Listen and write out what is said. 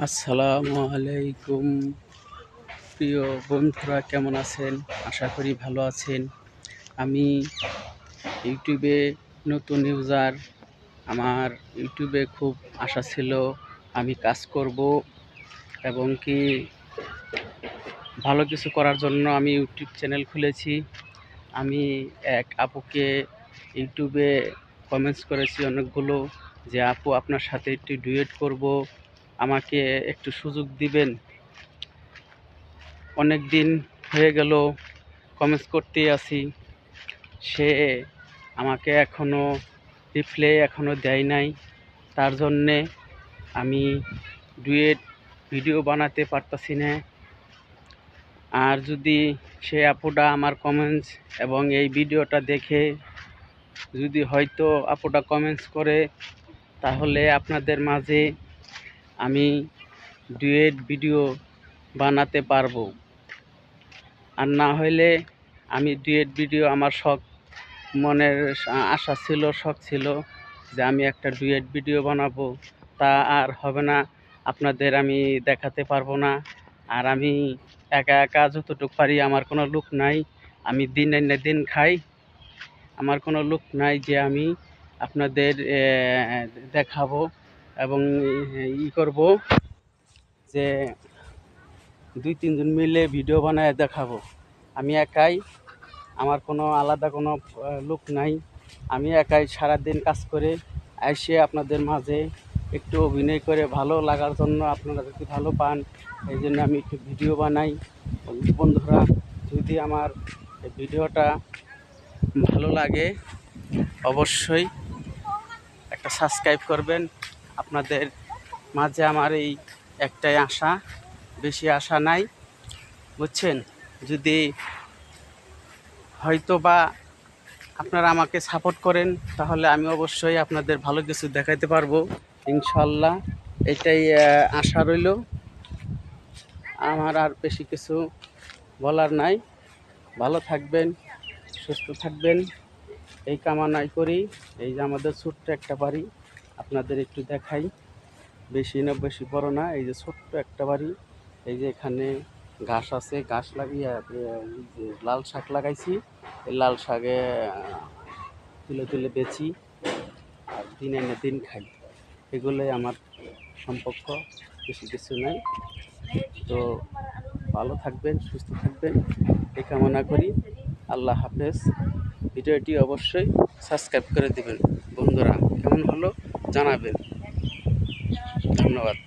আসসালামু আলাইকুম। প্রিয় বন্ধুরা, কেমন আছেন? আশা করি ভালো আছেন। আমি ইউটিউবে নতুন ইউজার। আমার ইউটিউবে খুব আশা ছিল আমি কাজ করব এবং কি ভালো কিছু করার জন্য আমি ইউটিউব চ্যানেল খুলেছি। আমি এক আপুকে ইউটিউবে কমেন্টস করেছি অনেকগুলো, যে আপু আপনার সাথে একটু ডুয়েট করব, আমাকে একটু সুযোগ দিবেন। অনেক দিন হয়ে গেল কমেন্টস করতেই আছি, সে আমাকে এখনও দেয় নাই। তার জন্যে আমি ডুয়েট ভিডিও বানাতে পারতাছি না। আর যদি সে আপুটা আমার কমেন্টস এবং এই ভিডিওটা দেখে যদি হয়তো আপুটা কমেন্টস করে, তাহলে আপনাদের মাঝে আমি ডুয়েট ভিডিও বানাতে পারবো। আর না হইলে আমি ডুয়েট ভিডিও, আমার মনের আশা ছিল, শখ ছিল যে আমি একটা ডুয়েট ভিডিও বানাবো, তা আর হবে না। আপনাদের আমি দেখাতে পারবো না। আর আমি একা একা যতটুকু পারি, আমার কোনো লোক নাই। আমি দিন এনে দিন খাই, আমার কোনো লোক নাই যে আমি আপনাদের দেখাবো এবং করব যে 2-3 জন মিলে ভিডিও বানায় দেখাবো। আমি একাই, আমার কোনো আলাদা কোনো লোক নাই। আমি একাই সারাদিন কাজ করে এসে আপনাদের মাঝে একটু অভিনয় করে ভালো লাগার জন্য, আপনারা যদি ভালো পান এই জন্য আমি একটু ভিডিও বানাই। বন্ধুরা, যদি আমার ভিডিওটা ভালো লাগে অবশ্যই একটা সাবস্ক্রাইব করবেন। আপনাদের মাঝে আমার এই একটাই আশা, বেশি আশা নাই, বুঝছেন? যদি হয়তো বা আপনারা আমাকে সাপোর্ট করেন, তাহলে আমি অবশ্যই আপনাদের ভালো কিছু দেখাতে পারবো ইনশাল্লাহ। এটাই আশা রইল। আমার আর বেশি কিছু বলার নাই। ভালো থাকবেন, সুস্থ থাকবেন, এই কামনাই করি। এই যে আমাদের ছোট্ট একটা বাড়ি, আপনাদের একটু দেখাই। বেশি বড় না, এই যে ছোট্ট একটা বাড়ি। এই যে এখানে ঘাস আছে, ঘাস লাগিয়ে যে লাল শাক লাগাইছি। এই লাল শাকে তুলে তুলে বেচি আর দিন এনে দিন খাই। এগুলোই আমার সম্পর্ক, বেশি কিছু নাই। তো ভালো থাকবেন, সুস্থ থাকবেন, এই কামনা করি। আল্লাহ হাফেজ। ভিডিওটি অবশ্যই সাবস্ক্রাইব করে দেবেন। বন্ধুরা, কেমন হলো জানাবেন। ধন্যবাদ।